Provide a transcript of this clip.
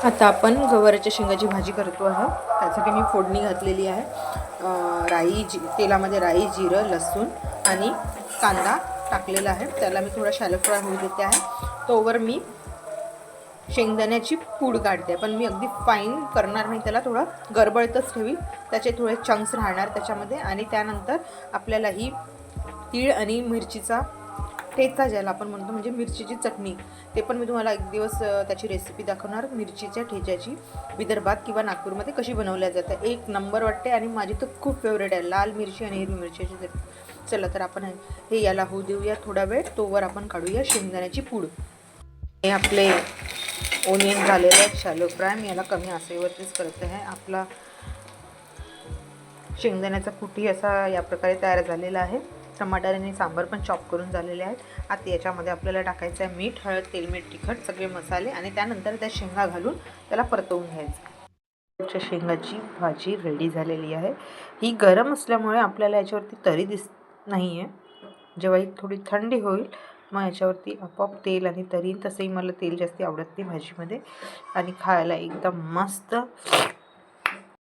आता आपण गवाराच्या शेंगाची भाजी करतो आहे. त्यासाठी मी फोडणी घातलेली आहे. तेलामध्ये राई, जिरं, लसूण आणि कांदा टाकलेला आहे. त्याला मी थोडा शॅलो फ्राय होऊ देते आहे. तोवर मी शेंगदाण्याची पूड काढते, पण मी अगदी फाईन करणार नाही, त्याला थोडं गरबळतच ठेवी. त्याचे थोडे चंक्स राहणार त्याच्यामध्ये. आणि त्यानंतर आपल्याला ही तीळ आणि मिरचीचा ठेचा ज्याला आपण म्हणतो, म्हणजे मिरचीची चटणी, ते पण मी तुम्हाला एक दिवस त्याची रेसिपी दाखवणार. मिरचीच्या ठेच्याची विदर्भात किंवा नागपूरमध्ये कशी बनवल्या जाते, एक नंबर वाटते आणि माझी तर खूप फेवरेट आहे, लाल मिरची आणि हिरवी मिरचीची चटणी. चला तर आपण हे याला होऊ देऊया थोडा वेळ. तोवर आपण काढूया शेंगदाण्याची पूड. हे आपले ओनियन झालेले आहेत शॅलो फ्राय. मी याला कमी आचेवरतीच करते आहे. आपला शेंगदाण्याचा कुटी असा या प्रकारे तयार झालेला आहे. टमाटर आणि सांबार पण चॉप करून झालेले आहेत. आता याच्यामध्ये आपल्याला टाकायचं आहे मीठ, हळद, तेल, मीठ, तिखट, सगळे मसाले आणि त्यानंतर त्या शेंगा घालून त्याला परतवून घ्यायचं. शेंगाची भाजी रेडी झालेली आहे. ही गरम असल्यामुळे आपल्याला याच्यावरती तरी दिसत नाही आहे. जेव्हा ही थोडी थंडी होईल मग याच्यावरती आपोआप तेल आणि तरी. तसंही मला तेल जास्त आवडत नाही भाजीमध्ये आणि खायला एकदम मस्त